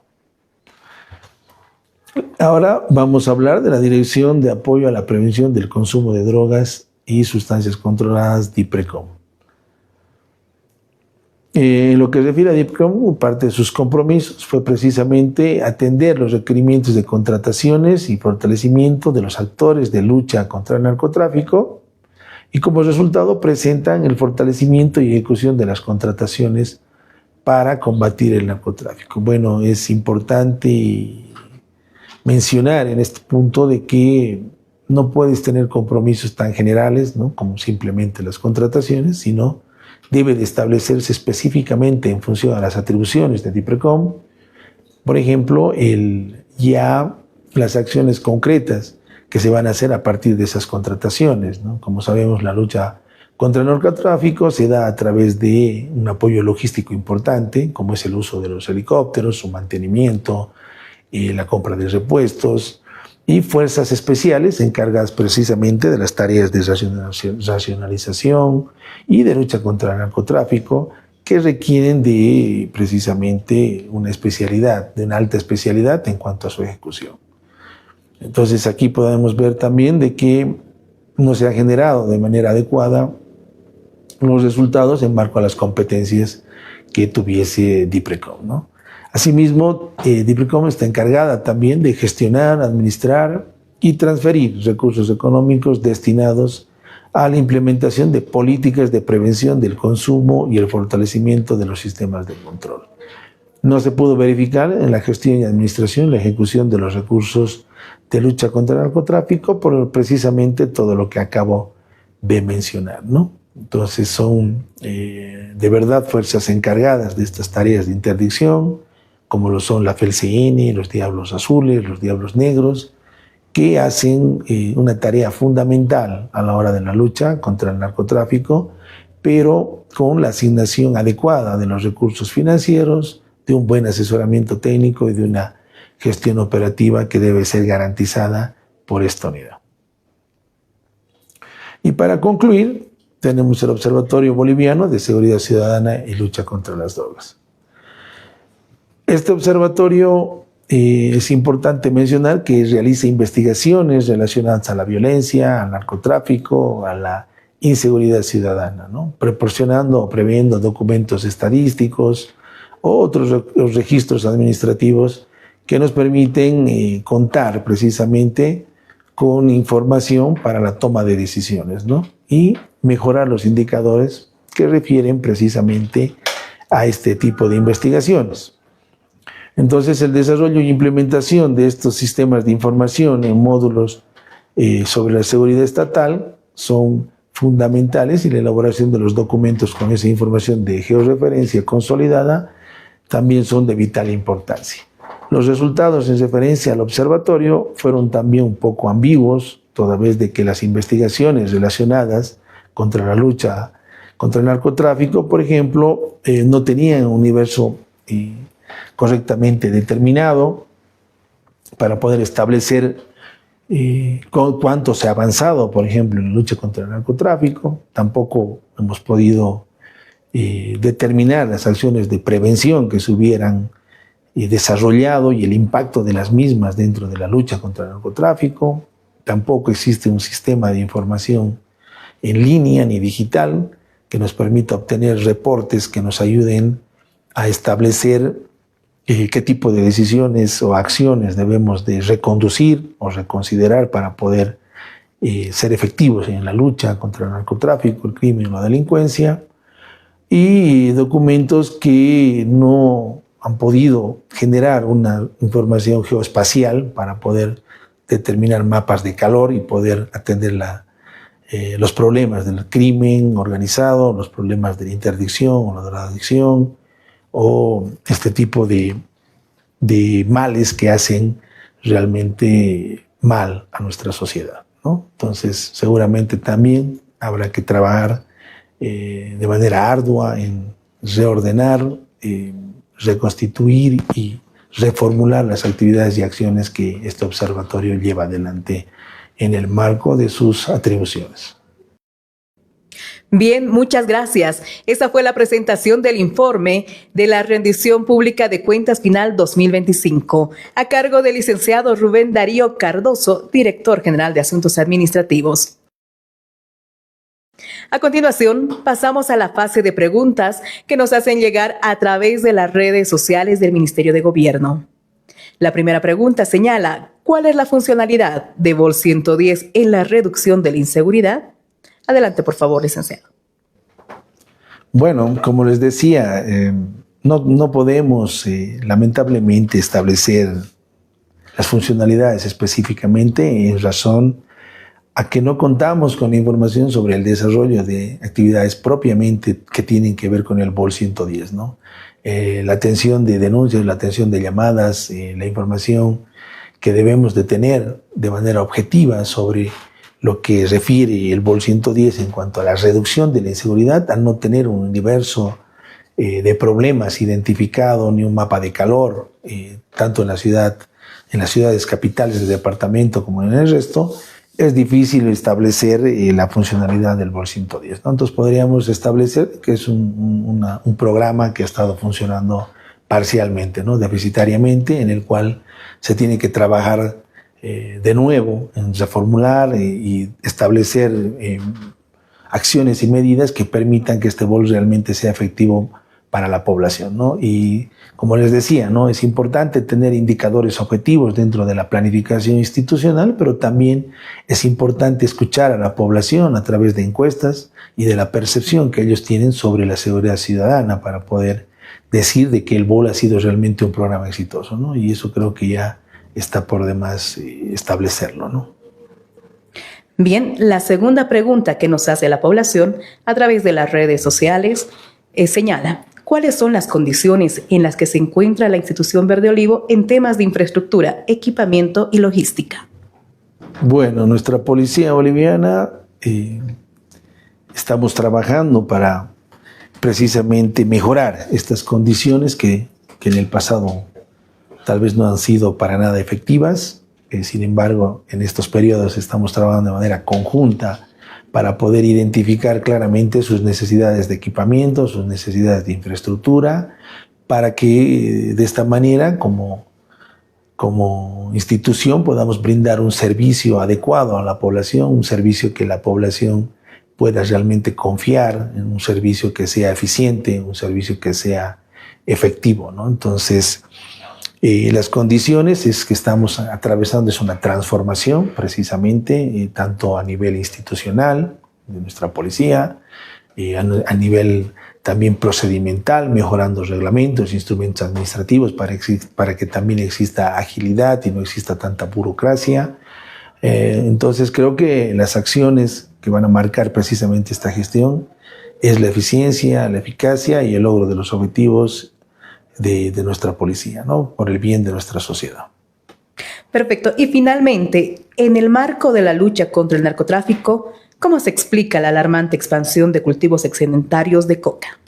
Ahora vamos a hablar de la Dirección de Apoyo a la Prevención del Consumo de Drogas y Sustancias Controladas, DIPRECOM. En lo que se refiere a DIPRECOM, parte de sus compromisos fue precisamente atender los requerimientos de contrataciones y fortalecimiento de los actores de lucha contra el narcotráfico, y como resultado presentan el fortalecimiento y ejecución de las contrataciones para combatir el narcotráfico. Bueno, es importante mencionar en este punto de que no puedes tener compromisos tan generales, ¿no?, como simplemente las contrataciones, sino debe de establecerse específicamente en función a las atribuciones de DIPRECOM. Por ejemplo, las acciones concretas que se van a hacer a partir de esas contrataciones, ¿no? Como sabemos, la lucha contra el narcotráfico se da a través de un apoyo logístico importante, como es el uso de los helicópteros, su mantenimiento, la compra de repuestos, y fuerzas especiales encargadas precisamente de las tareas de racionalización y de lucha contra el narcotráfico, que requieren de precisamente una especialidad, de una alta especialidad en cuanto a su ejecución. Entonces aquí podemos ver también de que no se ha generado de manera adecuada los resultados en marco a las competencias que tuviese DIPRECOM, ¿no? Asimismo, DIPRECOM está encargada también de gestionar, administrar y transferir recursos económicos destinados a la implementación de políticas de prevención del consumo y el fortalecimiento de los sistemas de control. No se pudo verificar en la gestión y administración la ejecución de los recursos de lucha contra el narcotráfico por precisamente todo lo que acabo de mencionar, ¿no? Entonces son de verdad fuerzas encargadas de estas tareas de interdicción, como lo son la FELCN, los Diablos Azules, los Diablos Negros, que hacen una tarea fundamental a la hora de la lucha contra el narcotráfico, pero con la asignación adecuada de los recursos financieros, de un buen asesoramiento técnico y de una gestión operativa que debe ser garantizada por esta unidad. Y para concluir, tenemos el Observatorio Boliviano de Seguridad Ciudadana y Lucha contra las Drogas. Este observatorio es importante mencionar que realiza investigaciones relacionadas a la violencia, al narcotráfico, a la inseguridad ciudadana, ¿no?, proporcionando o previendo documentos estadísticos o otros registros administrativos que nos permiten contar precisamente con información para la toma de decisiones, ¿no?, y mejorar los indicadores que refieren precisamente a este tipo de investigaciones. Entonces, el desarrollo y implementación de estos sistemas de información en módulos sobre la seguridad estatal son fundamentales, y la elaboración de los documentos con esa información de georreferencia consolidada también son de vital importancia. Los resultados en referencia al observatorio fueron también un poco ambiguos, toda vez de que las investigaciones relacionadas contra la lucha contra el narcotráfico, por ejemplo, no tenían un universo correctamente determinado para poder establecer cuánto se ha avanzado, por ejemplo, en la lucha contra el narcotráfico. Tampoco hemos podido determinar las acciones de prevención que se hubieran desarrollado y el impacto de las mismas dentro de la lucha contra el narcotráfico. Tampoco existe un sistema de información en línea ni digital que nos permita obtener reportes que nos ayuden a establecer qué tipo de decisiones o acciones debemos de reconducir o reconsiderar para poder ser efectivos en la lucha contra el narcotráfico, el crimen o la delincuencia, y documentos que no han podido generar una información geoespacial para poder determinar mapas de calor y poder atender los problemas del crimen organizado, los problemas de la interdicción o la drogadicción, o este tipo de males que hacen realmente mal a nuestra sociedad, ¿no? Entonces, seguramente también habrá que trabajar de manera ardua en reordenar, reconstituir y reformular las actividades y acciones que este observatorio lleva adelante en el marco de sus atribuciones. Bien, muchas gracias. Esta fue la presentación del informe de la rendición pública de cuentas final 2025, a cargo del licenciado Rubén Darío Cardoso, director general de Asuntos Administrativos. A continuación, pasamos a la fase de preguntas que nos hacen llegar a través de las redes sociales del Ministerio de Gobierno. La primera pregunta señala: ¿cuál es la funcionalidad de Vol 110 en la reducción de la inseguridad? Adelante, por favor, licenciado. Bueno, como les decía, no podemos lamentablemente establecer las funcionalidades específicamente en razón a que no contamos con información sobre el desarrollo de actividades propiamente que tienen que ver con el Vol 110, ¿no? La atención de denuncias, la atención de llamadas, la información que debemos de tener de manera objetiva sobre lo que refiere el Vol 110 en cuanto a la reducción de la inseguridad, al no tener un universo de problemas identificado ni un mapa de calor, tanto en las ciudades capitales del departamento como en el resto, es difícil establecer la funcionalidad del Vol 110, ¿no? Entonces podríamos establecer que es un programa que ha estado funcionando parcialmente, ¿no? Deficitariamente, en el cual se tiene que trabajar de nuevo en reformular y establecer acciones y medidas que permitan que este Vol realmente sea efectivo para la población, ¿no? Y como les decía, ¿no? Es importante tener indicadores objetivos dentro de la planificación institucional, pero también es importante escuchar a la población a través de encuestas y de la percepción que ellos tienen sobre la seguridad ciudadana para poder decir de que el Vol ha sido realmente un programa exitoso, ¿no? Y eso creo que ya está por demás establecerlo, ¿no? Bien, la segunda pregunta que nos hace la población a través de las redes sociales señala: ¿cuáles son las condiciones en las que se encuentra la institución Verde Olivo en temas de infraestructura, equipamiento y logística? Bueno, nuestra policía boliviana estamos trabajando para precisamente mejorar estas condiciones que en el pasado tal vez no han sido para nada efectivas. Sin embargo, en estos periodos estamos trabajando de manera conjunta para poder identificar claramente sus necesidades de equipamiento, sus necesidades de infraestructura, para que de esta manera, como institución, podamos brindar un servicio adecuado a la población, un servicio que la población pueda realmente confiar, en un servicio que sea eficiente, un servicio que sea efectivo, ¿no? Entonces, las condiciones es que estamos atravesando es una transformación precisamente, tanto a nivel institucional de nuestra policía, a nivel también procedimental, mejorando reglamentos, instrumentos administrativos para que también exista agilidad y no exista tanta burocracia. Entonces creo que las acciones que van a marcar precisamente esta gestión es la eficiencia, la eficacia y el logro de los objetivos de nuestra policía, ¿no? Por el bien de nuestra sociedad. Perfecto. Y finalmente, en el marco de la lucha contra el narcotráfico, ¿cómo se explica la alarmante expansión de cultivos excedentarios de coca?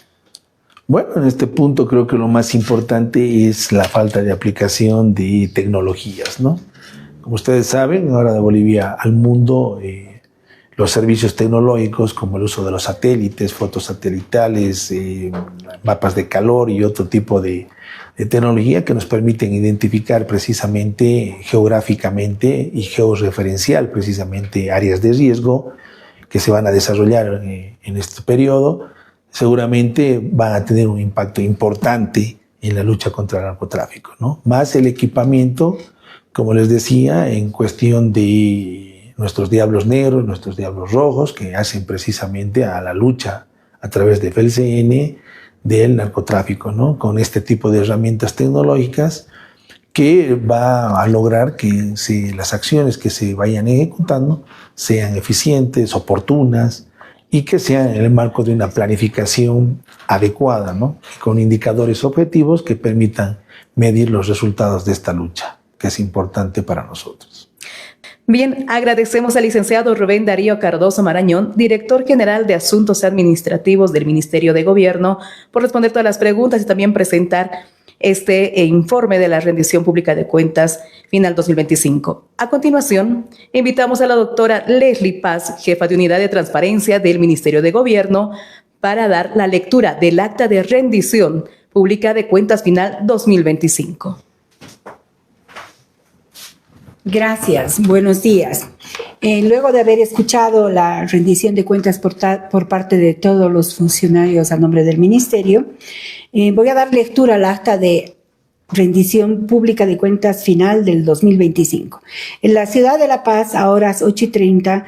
Bueno, en este punto creo que lo más importante es la falta de aplicación de tecnologías, ¿no? Como ustedes saben, ahora de Bolivia al mundo, los servicios tecnológicos como el uso de los satélites, fotos satelitales, mapas de calor y otro tipo de tecnología que nos permiten identificar precisamente geográficamente y georreferencial precisamente áreas de riesgo que se van a desarrollar en este periodo, seguramente van a tener un impacto importante en la lucha contra el narcotráfico, ¿no? Más el equipamiento, como les decía, en cuestión de nuestros diablos negros, nuestros diablos rojos, que hacen precisamente a la lucha a través de FELCN del narcotráfico, ¿no? Con este tipo de herramientas tecnológicas que va a lograr que las acciones que se vayan ejecutando sean eficientes, oportunas y que sean en el marco de una planificación adecuada, ¿no? Con indicadores objetivos que permitan medir los resultados de esta lucha, que es importante para nosotros. Bien, agradecemos al licenciado Rubén Darío Cardoso Marañón, director general de Asuntos Administrativos del Ministerio de Gobierno, por responder todas las preguntas y también presentar este informe de la rendición pública de cuentas final 2025. A continuación, invitamos a la doctora Leslie Paz, jefa de Unidad de Transparencia del Ministerio de Gobierno, para dar la lectura del acta de rendición pública de cuentas final 2025. Gracias, buenos días. Luego de haber escuchado la rendición de cuentas por parte de todos los funcionarios a nombre del Ministerio, voy a dar lectura al acta de rendición pública de cuentas final del 2025. En la ciudad de La Paz, a horas 8:30,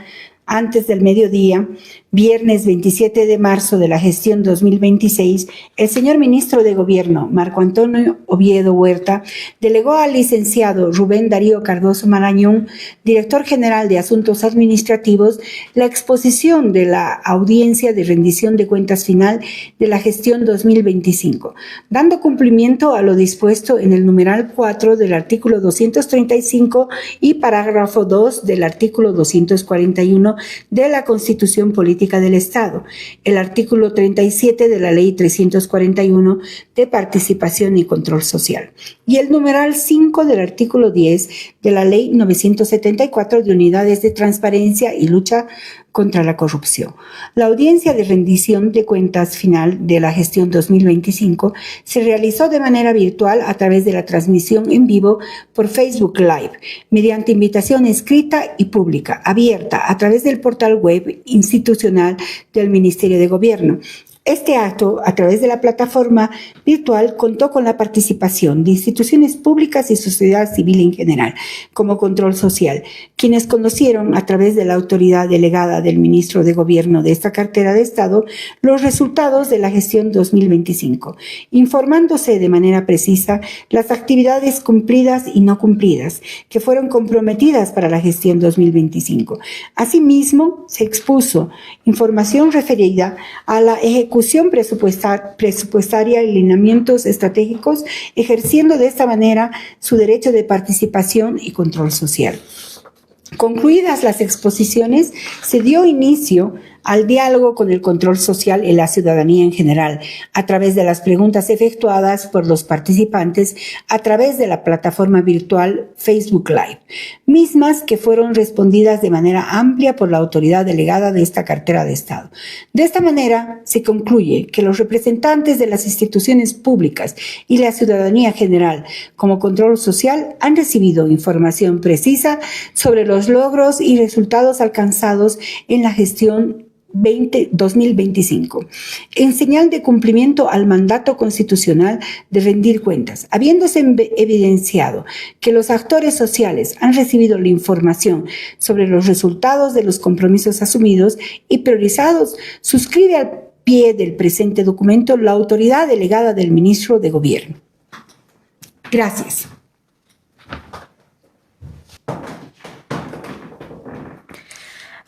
antes del mediodía, viernes 27 de marzo de la gestión 2026, el señor ministro de Gobierno, Marco Antonio Oviedo Huerta, delegó al licenciado Rubén Darío Cardoso Marañón, director general de Asuntos Administrativos, la exposición de la audiencia de rendición de cuentas final de la gestión 2025, dando cumplimiento a lo dispuesto en el numeral 4 del artículo 235 y parágrafo 2 del artículo 241 de la Constitución Política del Estado, el artículo 37 de la Ley 341 de Participación y Control Social y el numeral 5 del artículo 10 de la Ley 974 de Unidades de Transparencia y Lucha contra la Corrupción. La audiencia de rendición de cuentas final de la gestión 2025 se realizó de manera virtual a través de la transmisión en vivo por Facebook Live, mediante invitación escrita y pública, abierta a través del portal web institucional del Ministerio de Gobierno. Este acto, a través de la plataforma virtual, contó con la participación de instituciones públicas y sociedad civil en general, como Control Social, quienes conocieron a través de la autoridad delegada del ministro de Gobierno de esta cartera de Estado los resultados de la gestión 2025, informándose de manera precisa las actividades cumplidas y no cumplidas que fueron comprometidas para la gestión 2025. Asimismo, se expuso información referida a la ejecución presupuestaria y lineamientos estratégicos, ejerciendo de esta manera su derecho de participación y control social. Concluidas las exposiciones, se dio inicio al diálogo con el control social y la ciudadanía en general, a través de las preguntas efectuadas por los participantes a través de la plataforma virtual Facebook Live, mismas que fueron respondidas de manera amplia por la autoridad delegada de esta cartera de Estado. De esta manera, se concluye que los representantes de las instituciones públicas y la ciudadanía general, como control social, han recibido información precisa sobre los logros y resultados alcanzados en la gestión 2025, en señal de cumplimiento al mandato constitucional de rendir cuentas, habiéndose evidenciado que los actores sociales han recibido la información sobre los resultados de los compromisos asumidos y priorizados. Suscribe al pie del presente documento la autoridad delegada del ministro de Gobierno. Gracias.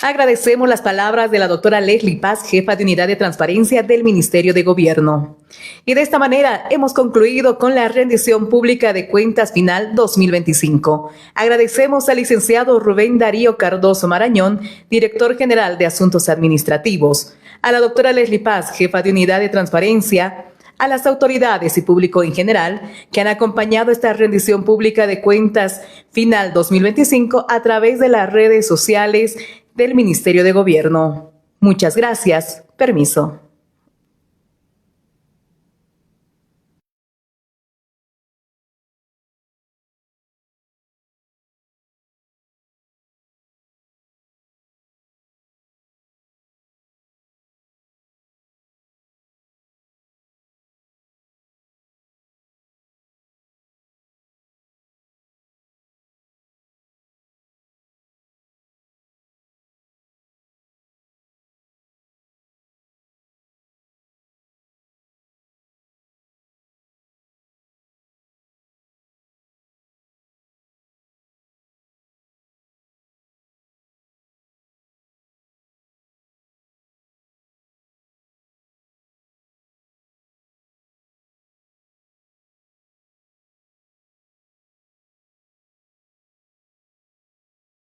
Agradecemos las palabras de la doctora Leslie Paz, jefa de Unidad de Transparencia del Ministerio de Gobierno. Y de esta manera hemos concluido con la rendición pública de cuentas final 2025. Agradecemos al licenciado Rubén Darío Cardoso Marañón, director general de Asuntos Administrativos, a la doctora Leslie Paz, jefa de Unidad de Transparencia, a las autoridades y público en general que han acompañado esta rendición pública de cuentas final 2025 a través de las redes sociales del Ministerio de Gobierno. Muchas gracias. Permiso.